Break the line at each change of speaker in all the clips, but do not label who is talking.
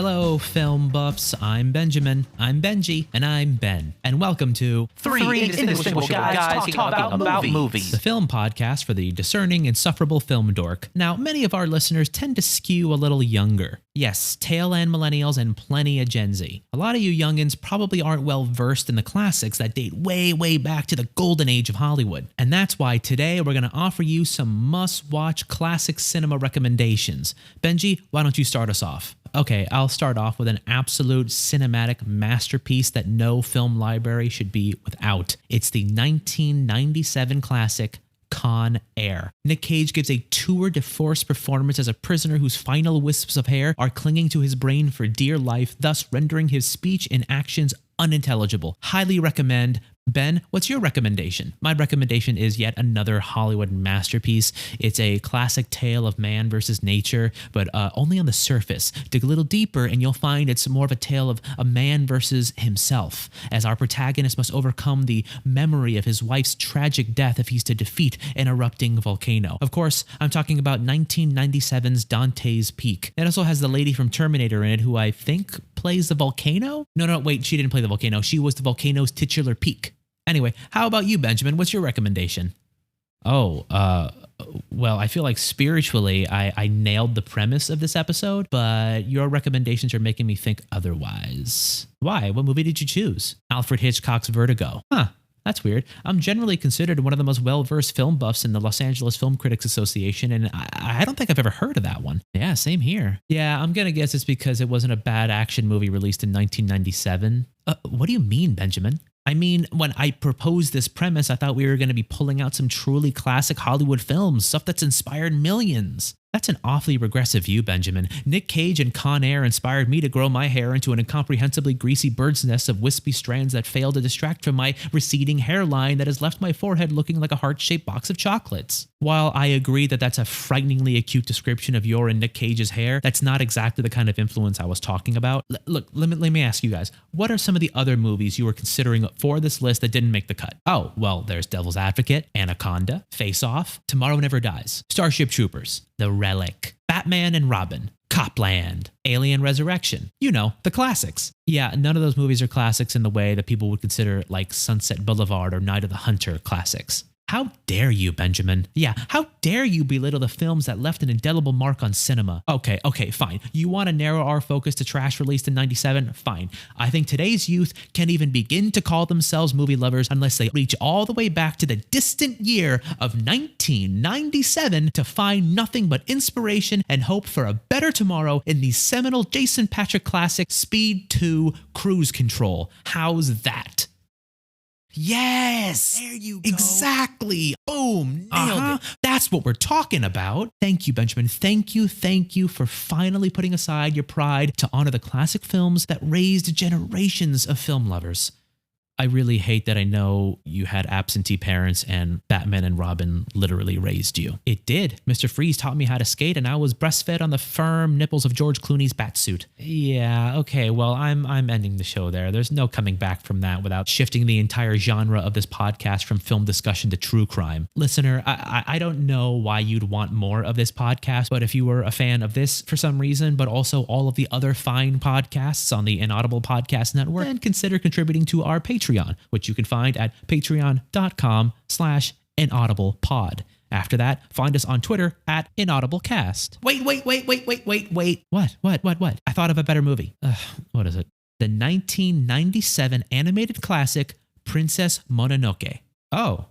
Hello, film buffs. I'm Benjamin. I'm Benji. And I'm Ben. And welcome to
Three Indistinguishable Guys talking about movies.
The film podcast for the discerning, insufferable film dork. Now, many of our listeners tend to skew a little younger. Yes, tail end millennials and plenty of Gen Z. A lot of you youngins probably aren't well versed in the classics that date way, way back to the golden age of Hollywood. And that's why today we're going to offer you some must-watch classic cinema recommendations. Benji, why don't you start us off? Okay, I'll start off with an absolute cinematic masterpiece that no film library should be without. It's the 1997 classic Con Air. Nick Cage gives a tour de force performance as a prisoner whose final wisps of hair are clinging to his brain for dear life, thus rendering his speech and actions unintelligible. Highly recommend. Ben, what's your recommendation? My recommendation is yet another Hollywood masterpiece. It's a classic tale of man versus nature, but only on the surface. Dig a little deeper and you'll find it's more of a tale of a man versus himself, as our protagonist must overcome the memory of his wife's tragic death if he's to defeat an erupting volcano. Of course, I'm talking about 1997's Dante's Peak. It also has the lady from Terminator in it who I think plays the volcano? No, wait, she didn't play the volcano. She was the volcano's titular peak. Anyway, how about you, Benjamin? What's your recommendation? Well, I feel like spiritually I nailed the premise of this episode, but your recommendations are making me think otherwise. Why? What movie did you choose? Alfred Hitchcock's Vertigo. Huh. That's weird. I'm generally considered one of the most well-versed film buffs in the Los Angeles Film Critics Association, and I don't think I've ever heard of that one. Yeah, same here. Yeah, I'm going to guess it's because it wasn't a bad action movie released in 1997. What do you mean, Benjamin? I mean, when I proposed this premise, I thought we were going to be pulling out some truly classic Hollywood films, stuff that's inspired millions. That's an awfully regressive view, Benjamin. Nick Cage and Con Air inspired me to grow my hair into an incomprehensibly greasy bird's nest of wispy strands that fail to distract from my receding hairline that has left my forehead looking like a heart-shaped box of chocolates. While I agree that that's a frighteningly acute description of your and Nick Cage's hair, that's not exactly the kind of influence I was talking about. Look, let me ask you guys, what are some of the other movies you were considering for this list that didn't make the cut? Oh, well, there's Devil's Advocate, Anaconda, Face Off, Tomorrow Never Dies, Starship Troopers, The Relic, Batman and Robin, Copland, Alien Resurrection. You know, the classics. Yeah, none of those movies are classics in the way that people would consider like Sunset Boulevard or Night of the Hunter classics. How dare you, Benjamin? Yeah, how dare you belittle the films that left an indelible mark on cinema? Okay, fine. You want to narrow our focus to trash released in 97? Fine. I think today's youth can't even begin to call themselves movie lovers unless they reach all the way back to the distant year of 1997 to find nothing but inspiration and hope for a better tomorrow in the seminal Jason Patric classic Speed 2 Cruise Control. How's that? Yes! There you go. Exactly. Boom. Nailed it. That's what we're talking about. Thank you, Benjamin. Thank you for finally putting aside your pride to honor the classic films that raised generations of film lovers. I really hate that I know you had absentee parents and Batman and Robin literally raised you. It did. Mr. Freeze taught me how to skate and I was breastfed on the firm nipples of George Clooney's batsuit. Yeah, okay, well, I'm ending the show there. There's no coming back from that without shifting the entire genre of this podcast from film discussion to true crime. Listener, I don't know why you'd want more of this podcast, but if you were a fan of this for some reason, but also all of the other fine podcasts on the Inaudible Podcast Network, then consider contributing to our Patreon, which you can find at patreon.com/inaudiblepod. After that, find us on Twitter at inaudiblecast. Wait. What? I thought of a better movie. What is it? The 1997 animated classic Princess Mononoke. Oh,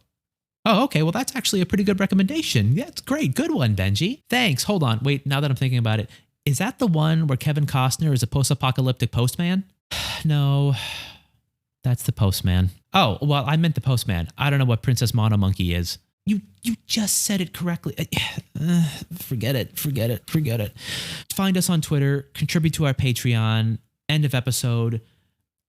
okay. Well, that's actually a pretty good recommendation. Yeah, it's great. Good one, Benji. Thanks. Hold on. Wait, now that I'm thinking about it, is that the one where Kevin Costner is a post-apocalyptic postman? No. That's the Postman. Oh, well, I meant the Postman. I don't know what Princess Monomonkey is. You just said it correctly. Forget it. Find us on Twitter, contribute to our Patreon, end of episode.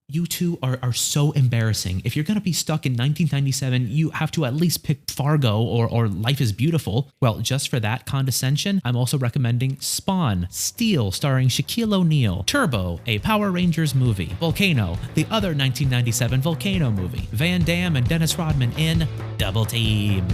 You two are so embarrassing. If you're going to be stuck in 1997, you have to at least pick Fargo or Life is Beautiful. Well, just for that condescension, I'm also recommending Spawn, Steel starring Shaquille O'Neal, Turbo, a Power Rangers movie, Volcano, the other 1997 Volcano movie, Van Damme and Dennis Rodman in Double Team.